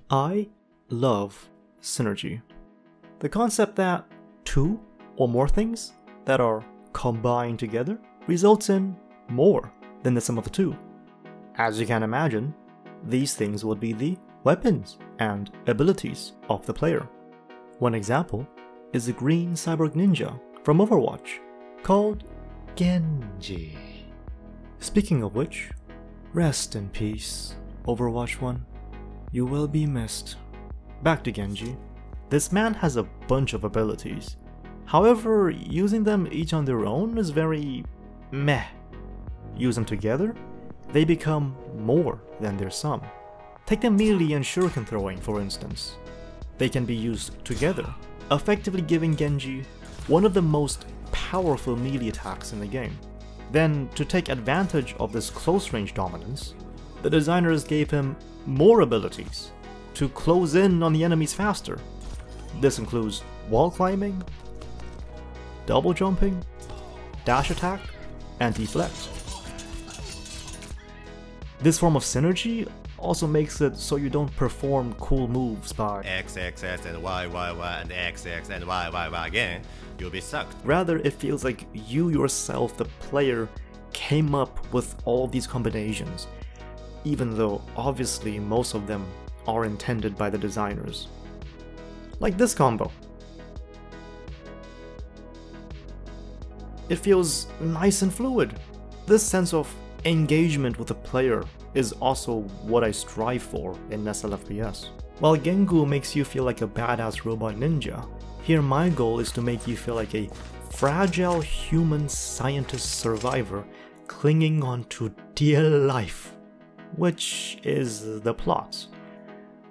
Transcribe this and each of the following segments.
I love synergy. The concept that two or more things that are combined together results in more than the sum of the two. As you can imagine, these things would be the weapons and abilities of the player. One example is the green cyborg ninja from Overwatch, called Genji. Speaking of which, rest in peace, Overwatch 1. You will be missed. Back to Genji. This man has a bunch of abilities. However, using them each on their own is very meh. Use them together, they become more than their sum. Take the melee and shuriken throwing for instance. They can be used together, effectively giving Genji one of the most powerful melee attacks in the game. Then, to take advantage of this close range dominance, the designers gave him more abilities to close in on the enemies faster. This includes wall climbing, double jumping, dash attack, and deflect. This form of synergy also makes it so you don't perform cool moves by X and Y and X and Y again, you'll be sucked. Rather, it feels like you yourself, the player, came up with all these combinations, even though obviously most of them are intended by the designers. Like this combo. It feels nice and fluid. This sense of engagement with the player is also what I strive for in SLFPS. While Gengu makes you feel like a badass robot ninja, here my goal is to make you feel like a fragile human scientist survivor clinging on to dear life, which is the plot.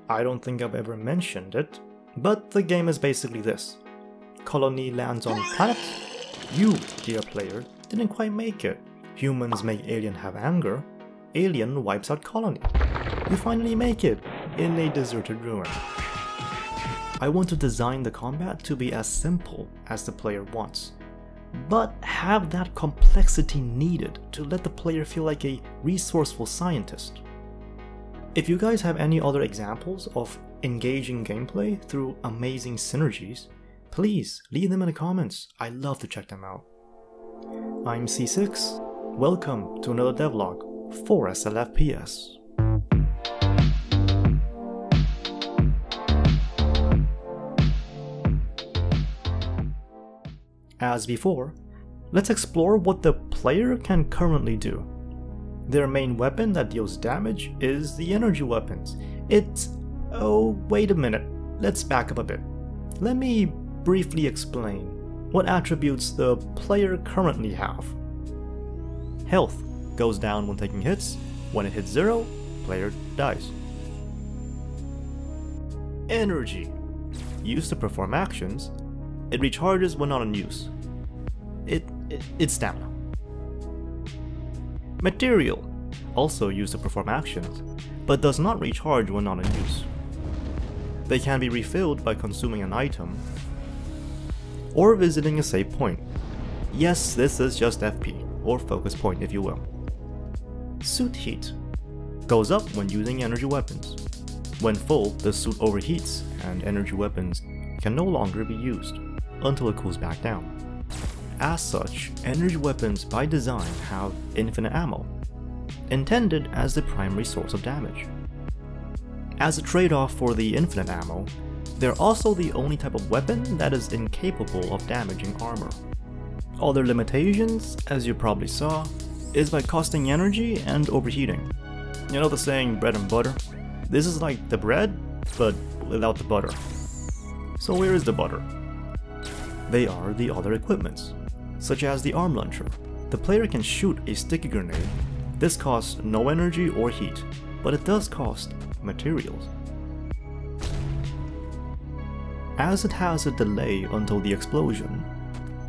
I don't think I've ever mentioned it, but the game is basically this. Colony lands on planet. You, dear player, didn't quite make it. Humans make alien have anger. Alien wipes out colony. You finally make it in a deserted ruin. I want to design the combat to be as simple as the player wants, but have that complexity needed to let the player feel like a resourceful scientist. If you guys have any other examples of engaging gameplay through amazing synergies, please leave them in the comments. I love to check them out. I'm C6. Welcome to another devlog for SLFPS. As before, let's explore what the player can currently do. Their main weapon that deals damage is the energy weapons. Oh, wait a minute, let's back up a bit. Let me briefly explain what attributes the player currently have. Health goes down when taking hits. When it hits 0, player dies. Energy. Used to perform actions. It recharges when not in use. It's stamina. Material. Also used to perform actions, but does not recharge when not in use. They can be refilled by consuming an item or visiting a save point. Yes, this is just FP, or focus point if you will. Suit heat goes up when using energy weapons. When full, the suit overheats and energy weapons can no longer be used until it cools back down. As such, energy weapons by design have infinite ammo, intended as the primary source of damage. As a trade-off for the infinite ammo, they're also the only type of weapon that is incapable of damaging armor. Other limitations, as you probably saw, is by costing energy and overheating. You know the saying bread and butter? This is like the bread, but without the butter. So where is the butter? They are the other equipments, such as the arm launcher. The player can shoot a sticky grenade. This costs no energy or heat, but it does cost materials. As it has a delay until the explosion,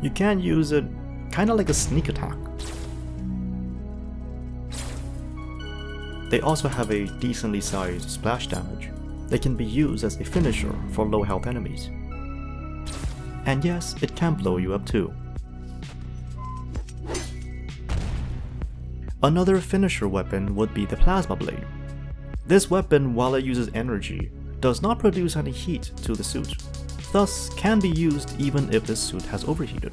you can use it kinda like a sneak attack. They also have a decently sized splash damage. They can be used as a finisher for low health enemies. And yes, it can blow you up too. Another finisher weapon would be the Plasma Blade. This weapon, while it uses energy, does not produce any heat to the suit, thus can be used even if the suit has overheated.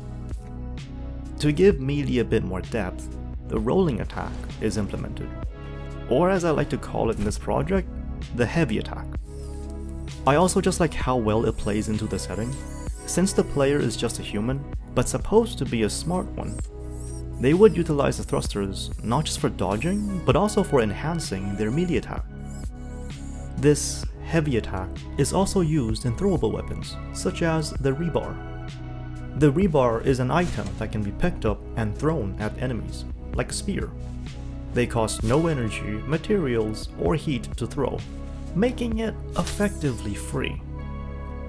To give melee a bit more depth, the rolling attack is implemented, or as I like to call it in this project, the heavy attack. I also just like how well it plays into the setting. Since the player is just a human, but supposed to be a smart one, they would utilize the thrusters not just for dodging, but also for enhancing their melee attack. This heavy attack is also used in throwable weapons, such as the rebar. The rebar is an item that can be picked up and thrown at enemies, like a spear. They cost no energy, materials, or heat to throw, making it effectively free.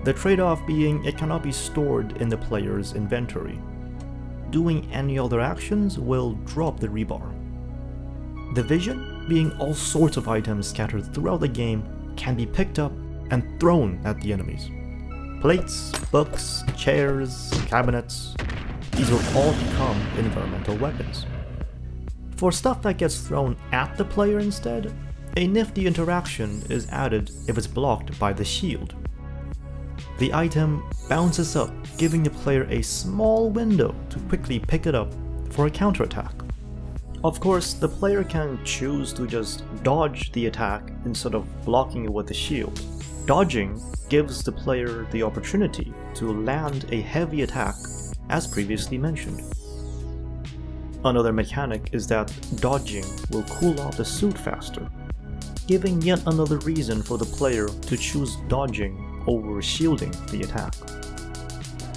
The trade-off being it cannot be stored in the player's inventory. Doing any other actions will drop the rebar. The vision, being all sorts of items scattered throughout the game, can be picked up and thrown at the enemies. Plates, books, chairs, cabinets, these will all become environmental weapons. For stuff that gets thrown at the player instead, a nifty interaction is added if it's blocked by the shield. The item bounces up, giving the player a small window to quickly pick it up for a counterattack. Of course, the player can choose to just dodge the attack instead of blocking it with the shield. Dodging gives the player the opportunity to land a heavy attack, as previously mentioned. Another mechanic is that dodging will cool off the suit faster, giving yet another reason for the player to choose dodging over shielding the attack.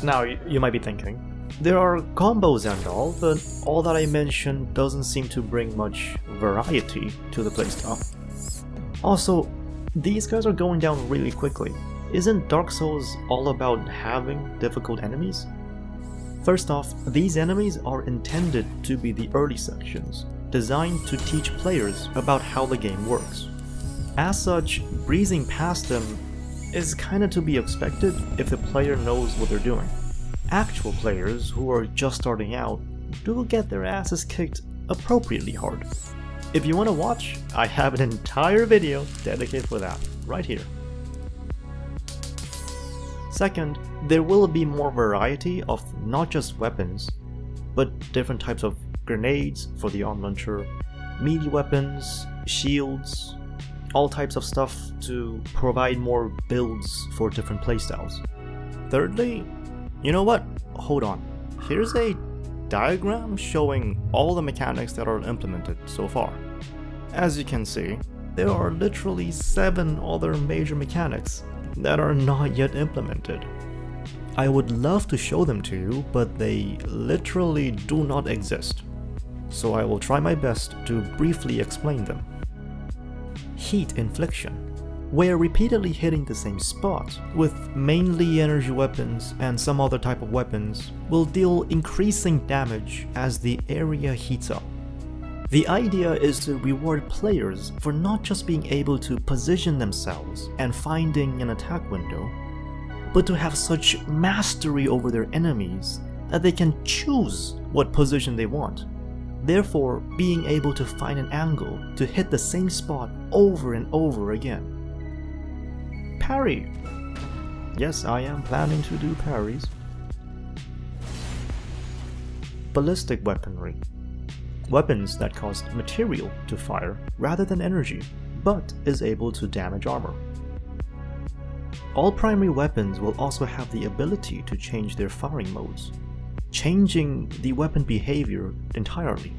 Now, you might be thinking, there are combos and all, but all that I mentioned doesn't seem to bring much variety to the playstyle. Also, these guys are going down really quickly. Isn't Dark Souls all about having difficult enemies? First off, these enemies are intended to be the early sections, designed to teach players about how the game works. As such, breezing past them is kinda to be expected if the player knows what they're doing. Actual players who are just starting out do get their asses kicked appropriately hard. If you want to watch, I have an entire video dedicated for that, right here. Second, there will be more variety of not just weapons, but different types of grenades for the arm launcher, melee weapons, shields, all types of stuff to provide more builds for different playstyles. Thirdly, you know what? Hold on. Here's a diagram showing all the mechanics that are implemented so far. As you can see, there are literally 7 other major mechanics that are not yet implemented. I would love to show them to you, but they literally do not exist. So I will try my best to briefly explain them. Heat infliction, where repeatedly hitting the same spot with mainly energy weapons and some other type of weapons will deal increasing damage as the area heats up. The idea is to reward players for not just being able to position themselves and finding an attack window, but to have such mastery over their enemies that they can choose what position they want, therefore being able to find an angle to hit the same spot over and over again. Parry. Yes, I am planning to do parries. Ballistic weaponry. Weapons that cost material to fire rather than energy, but is able to damage armor. All primary weapons will also have the ability to change their firing modes, changing the weapon behavior entirely.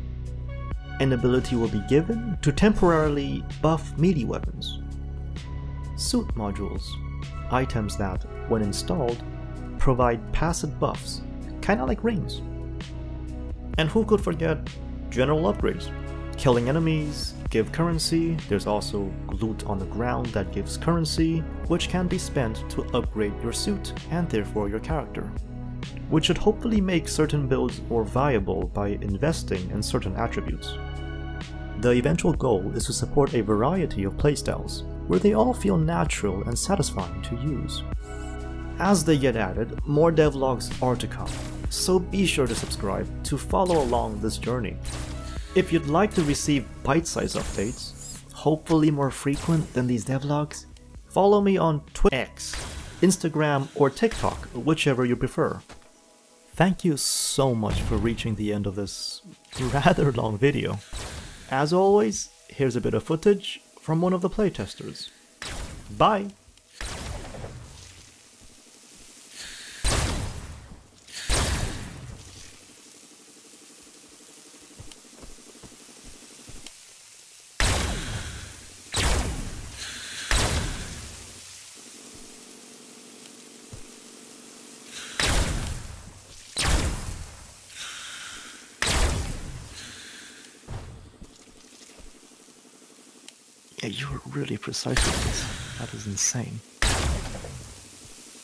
An ability will be given to temporarily buff melee weapons. Suit modules, items that, when installed, provide passive buffs, kinda like rings. And who could forget general upgrades? Killing enemies give currency, there's also loot on the ground that gives currency, which can be spent to upgrade your suit and therefore your character, which should hopefully make certain builds more viable by investing in certain attributes. The eventual goal is to support a variety of playstyles, where they all feel natural and satisfying to use. As they get added, more devlogs are to come, so be sure to subscribe to follow along this journey. If you'd like to receive bite-sized updates, hopefully more frequent than these devlogs, Follow me on Twitter, X, Instagram, or TikTok, whichever you prefer. Thank you so much for reaching the end of this rather long video. As always, here's a bit of footage from one of the playtesters. Bye! Yeah, you were really precise with this. That is insane.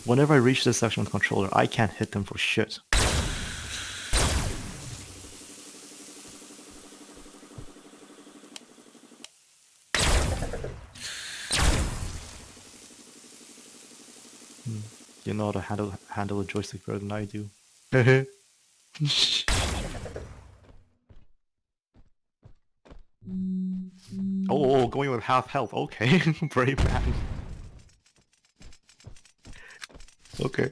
Whenever I reach this section with the controller, I can't hit them for shit. You know how to handle a joystick better than I do. Oh, going with half health. Okay, brave man. Okay.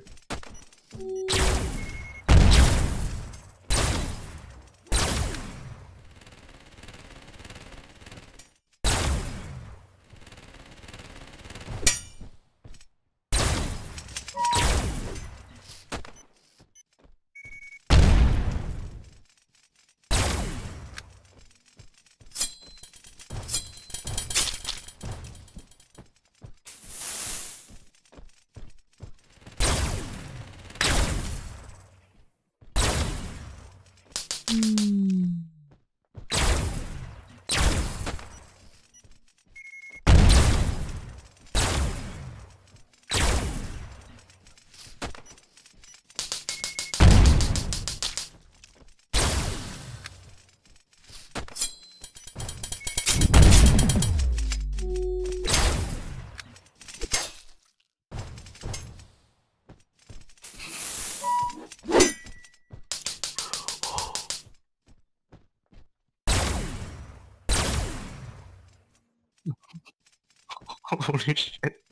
Holy shit.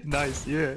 Nice, yeah.